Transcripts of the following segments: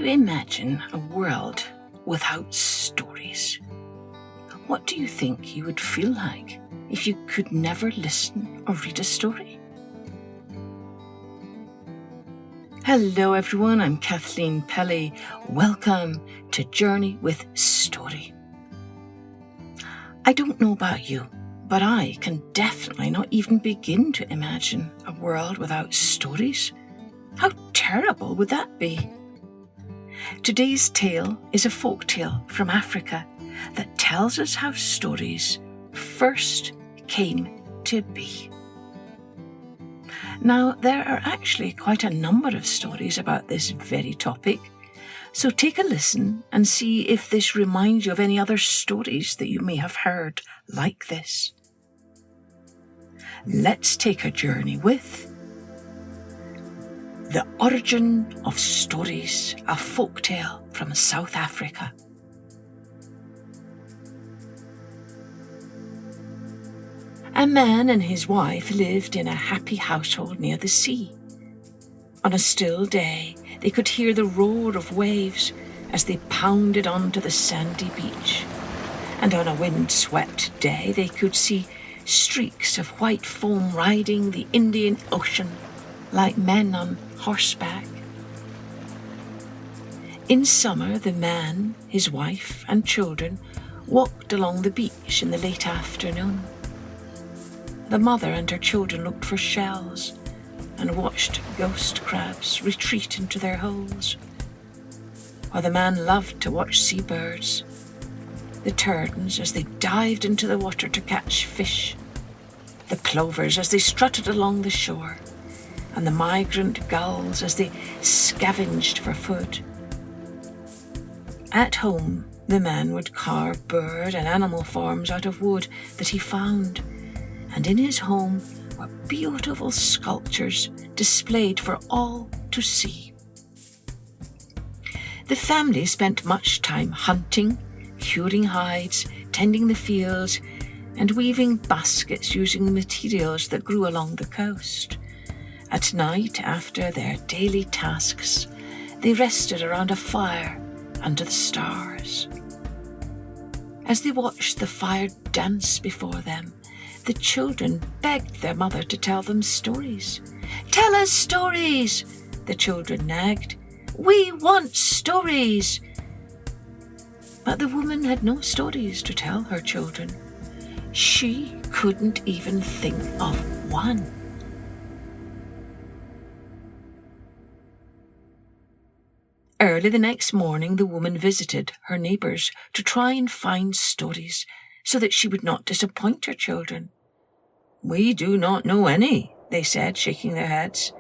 imagine a world without stories? What do you think you would feel like if you could never listen or read a story? Hello everyone, I'm Kathleen Pelly. Welcome to Journey with Story. I don't know about you, but I can definitely not even begin to imagine a world without stories. How terrible would that be? Today's tale is a folktale from Africa that tells us how stories first came to be. Now, there are actually quite a number of stories about this very topic, so take a listen and see if this reminds you of any other stories that you may have heard like this. Let's take a journey with The Origin of Stories, a folktale from South Africa. A man and his wife lived in a happy household near the sea. On a still day, they could hear the roar of waves as they pounded onto the sandy beach. And on a wind-swept day, they could see streaks of white foam riding the Indian Ocean like men on horseback. In summer, the man, his wife, and children walked along the beach in the late afternoon. The mother and her children looked for shells and watched ghost crabs retreat into their holes, while the man loved to watch seabirds, the terns as they dived into the water to catch fish, the plovers as they strutted along the shore, and the migrant gulls as they scavenged for food. At home, the man would carve bird and animal forms out of wood that he found, and in his home were beautiful sculptures displayed for all to see. The family spent much time hunting, curing hides, tending the fields, and weaving baskets using the materials that grew along the coast. At night, after their daily tasks, they rested around a fire under the stars. As they watched the fire dance before them, the children begged their mother to tell them stories. "Tell us stories," the children nagged. "We want stories." But the woman had no stories to tell her children. She couldn't even think of one. Early the next morning, the woman visited her neighbours to try and find stories so that she would not disappoint her children. "We do not know any," they said, shaking their heads.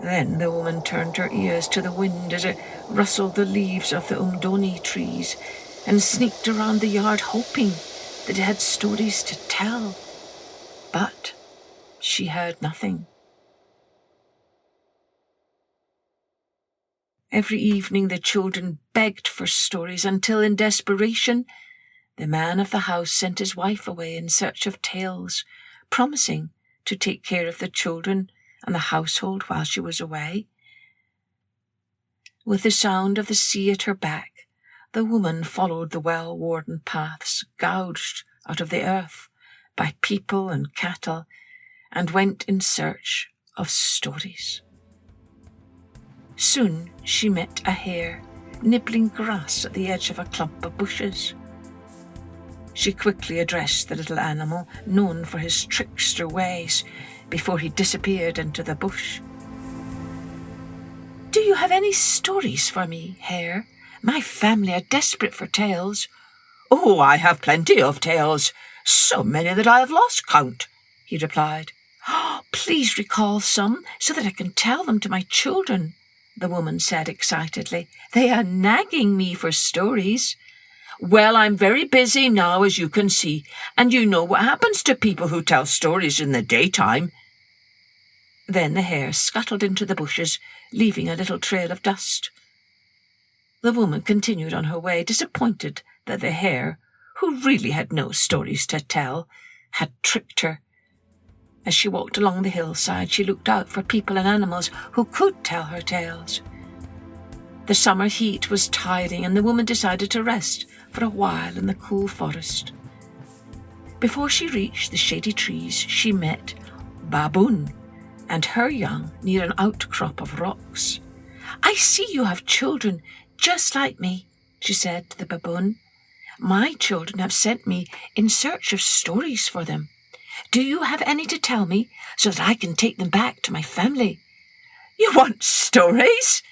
Then the woman turned her ears to the wind as it rustled the leaves of the umdoni trees and sneaked around the yard hoping that it had stories to tell. But she heard nothing. Every evening the children begged for stories until, in desperation, the man of the house sent his wife away in search of tales, promising to take care of the children and the household while she was away. With the sound of the sea at her back, the woman followed the well-worn paths gouged out of the earth by people and cattle and went in search of stories. Soon she met a hare nibbling grass at the edge of a clump of bushes. She quickly addressed the little animal, known for his trickster ways, before he disappeared into the bush. "Do you have any stories for me, hare? My family are desperate for tales." "Oh, I have plenty of tales, so many that I have lost count," he replied. "Please recall some so that I can tell them to my children," the woman said excitedly. "They are nagging me for stories." "Well, I'm very busy now, as you can see, and you know what happens to people who tell stories in the daytime." Then the hare scuttled into the bushes, leaving a little trail of dust. The woman continued on her way, disappointed that the hare, who really had no stories to tell, had tricked her. As she walked along the hillside, she looked out for people and animals who could tell her tales. The summer heat was tiring, and the woman decided to rest for a while in the cool forest. Before she reached the shady trees, she met Baboon and her young near an outcrop of rocks. "I see you have children just like me," she said to the baboon. "My children have sent me in search of stories for them. Do you have any to tell me so that I can take them back to my family?" "You want stories?"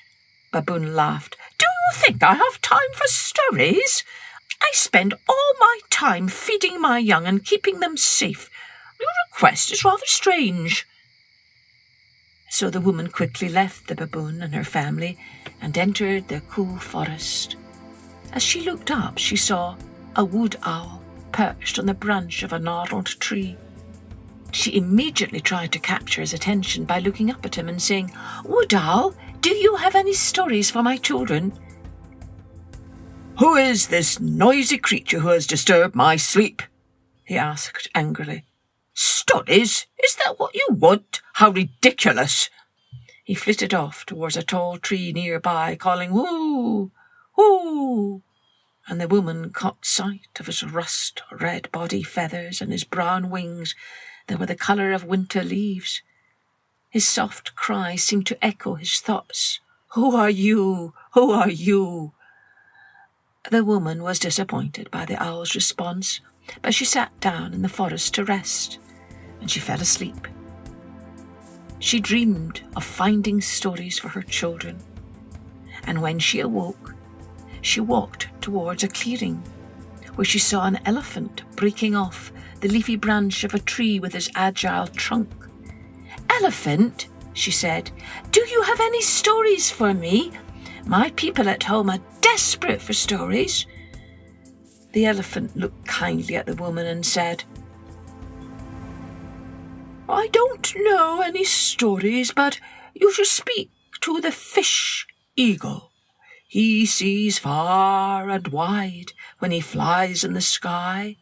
Baboon laughed. "Do you think I have time for stories? I spend all my time feeding my young and keeping them safe. Your request is rather strange." So the woman quickly left the baboon and her family and entered the cool forest. As she looked up, she saw a wood owl perched on the branch of a gnarled tree. She immediately tried to capture his attention by looking up at him and saying, "Wood owl, do you have any stories for my children?" "Who is this noisy creature who has disturbed my sleep?" he asked angrily. "Stories? Is that what you want? How ridiculous!" He flitted off towards a tall tree nearby, calling, "Whoo! Whoo!" And the woman caught sight of his rust-red body feathers and his brown wings that were the colour of winter leaves. His soft cry seemed to echo his thoughts. "Who are you? Who are you?" The woman was disappointed by the owl's response, but she sat down in the forest to rest, and she fell asleep. She dreamed of finding stories for her children, and when she awoke, she walked towards a clearing, where she saw an elephant breaking off the leafy branch of a tree with his agile trunk. "Elephant," she said, "do you have any stories for me? My people at home are desperate for stories." The elephant looked kindly at the woman and said, "I don't know any stories, but you should speak to the fish eagle. He sees far and wide when he flies in the sky,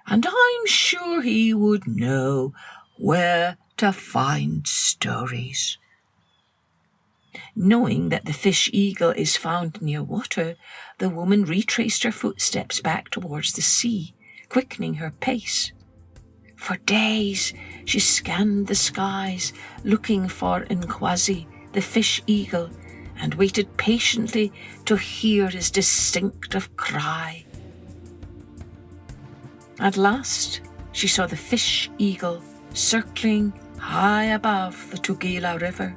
and I'm sure he would know where to find stories." Knowing that the fish eagle is found near water, the woman retraced her footsteps back towards the sea, quickening her pace. For days she scanned the skies, looking for Nkwazi, the fish eagle, and waited patiently to hear his distinctive cry. At last she saw the fish eagle circling high above the Tugela River.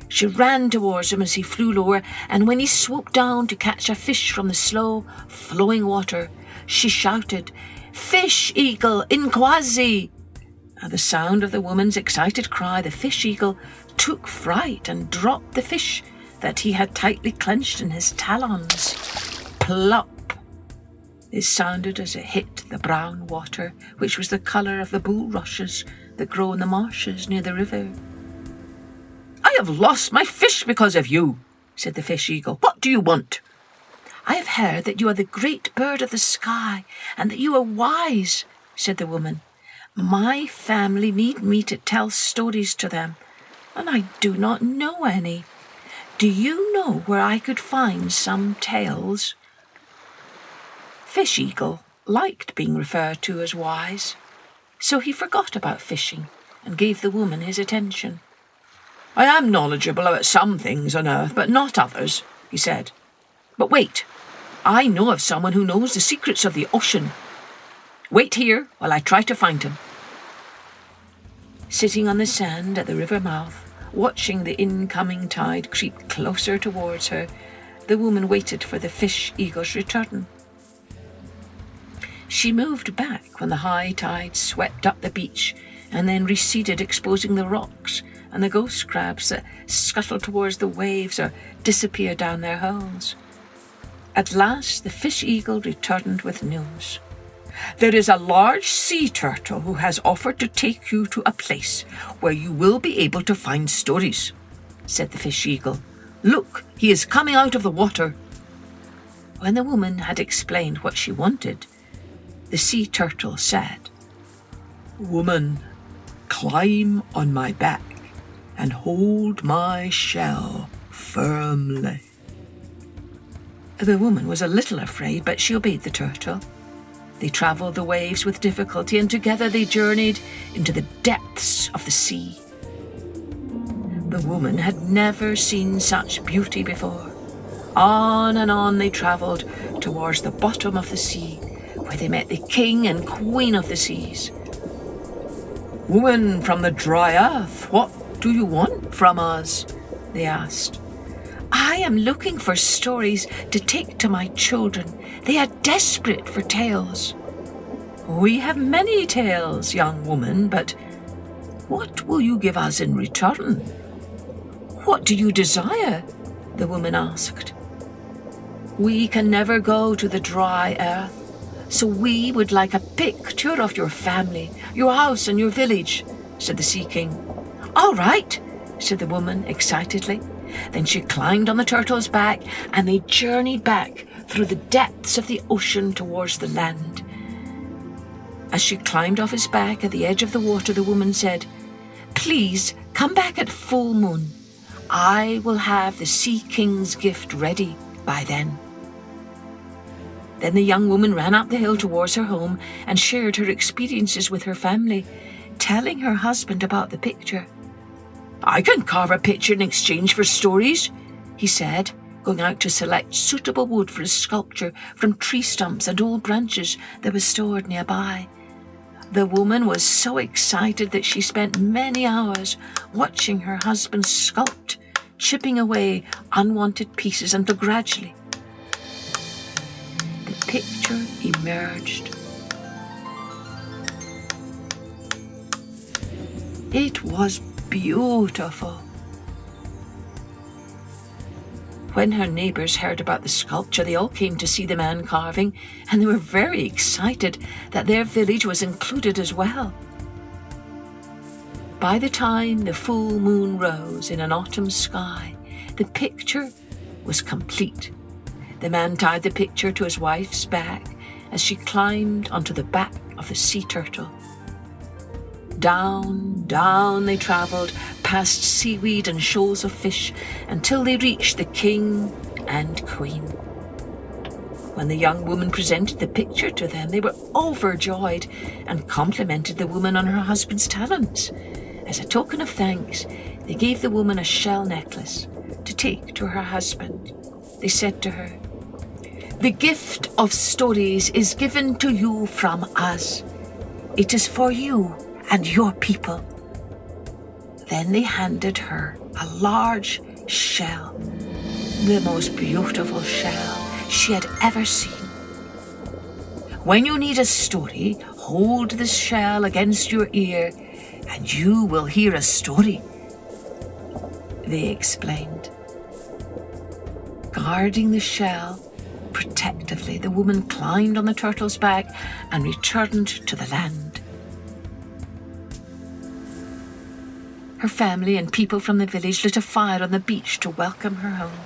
She ran towards him as he flew lower, and when he swooped down to catch a fish from the slow, flowing water, she shouted, "Fish eagle, Nkwazi!" At the sound of the woman's excited cry, the fish eagle took fright and dropped the fish that he had tightly clenched in his talons. Plop! It sounded as it hit the brown water, which was the colour of the bulrushes that grow in the marshes near the river. "I have lost my fish because of you," said the fish eagle. "What do you want?" "I have heard that you are the great bird of the sky and that you are wise," said the woman. "My family need me to tell stories to them, and I do not know any. Do you know where I could find some tales?" Fish eagle liked being referred to as wise, so he forgot about fishing and gave the woman his attention. "I am knowledgeable about some things on earth, but not others," he said. "But wait, I know of someone who knows the secrets of the ocean. Wait here while I try to find him." Sitting on the sand at the river mouth, watching the incoming tide creep closer towards her, the woman waited for the fish eagle's return. She moved back when the high tide swept up the beach and then receded, exposing the rocks and the ghost crabs that scuttled towards the waves or disappeared down their holes. At last the fish eagle returned with news. "There is a large sea turtle who has offered to take you to a place where you will be able to find stories," said the fish eagle. "Look, he is coming out of the water." When the woman had explained what she wanted, the sea turtle said, "Woman, climb on my back and hold my shell firmly." The woman was a little afraid, but she obeyed the turtle. They travelled the waves with difficulty, and together they journeyed into the depths of the sea. The woman had never seen such beauty before. On and on they travelled towards the bottom of the sea, where they met the king and queen of the seas. "Woman from the dry earth, what do you want from us?" they asked. "I am looking for stories to take to my children. They are desperate for tales." "We have many tales, young woman, but what will you give us in return?" "What do you desire?" the woman asked. "We can never go to the dry earth, so we would like a picture of your family, your house and your village," said the Sea King. "All right," said the woman excitedly. Then she climbed on the turtle's back, and they journeyed back through the depths of the ocean towards the land. As she climbed off his back at the edge of the water, the woman said, "Please come back at full moon. I will have the Sea King's gift ready by then." Then the young woman ran up the hill towards her home and shared her experiences with her family, telling her husband about the picture. "I can carve a picture in exchange for stories," he said, going out to select suitable wood for his sculpture from tree stumps and old branches that were stored nearby. The woman was so excited that she spent many hours watching her husband sculpt, chipping away unwanted pieces until gradually the picture emerged. It was beautiful. When her neighbours heard about the sculpture, they all came to see the man carving, and they were very excited that their village was included as well. By the time the full moon rose in an autumn sky, the picture was complete. The man tied the picture to his wife's back as she climbed onto the back of the sea turtle. Down, down they travelled, past seaweed and shoals of fish, until they reached the king and queen. When the young woman presented the picture to them, they were overjoyed and complimented the woman on her husband's talents. As a token of thanks, they gave the woman a shell necklace to take to her husband. They said to her, "The gift of stories is given to you from us. It is for you and your people." Then they handed her a large shell, the most beautiful shell she had ever seen. "When you need a story, hold this shell against your ear and you will hear a story," they explained. Guarding the shell protectively, the woman climbed on the turtle's back and returned to the land. Her family and people from the village lit a fire on the beach to welcome her home.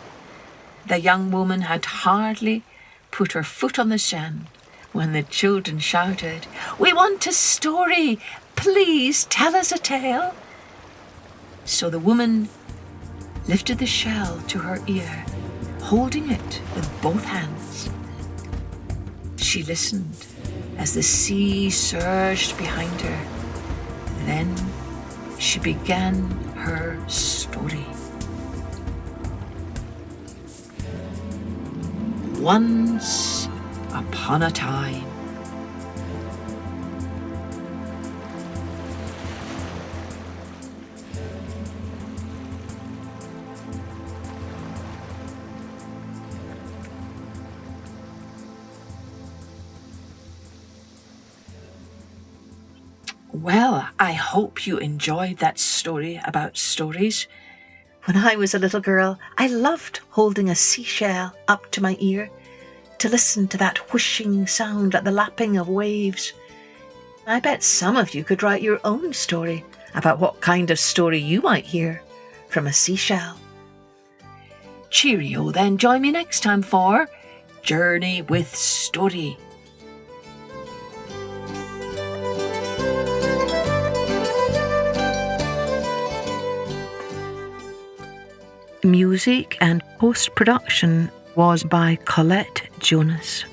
The young woman had hardly put her foot on the sand when the children shouted, "We want a story! Please tell us a tale!" So the woman lifted the shell to her ear, holding it with both hands. She listened as the sea surged behind her. Then she began her story. Once upon a time, well, I hope you enjoyed that story about stories. When I was a little girl, I loved holding a seashell up to my ear to listen to that whooshing sound like the lapping of waves. I bet some of you could write your own story about what kind of story you might hear from a seashell. Cheerio then, join me next time for Journey with Story. Music and post-production was by Colette Jonas.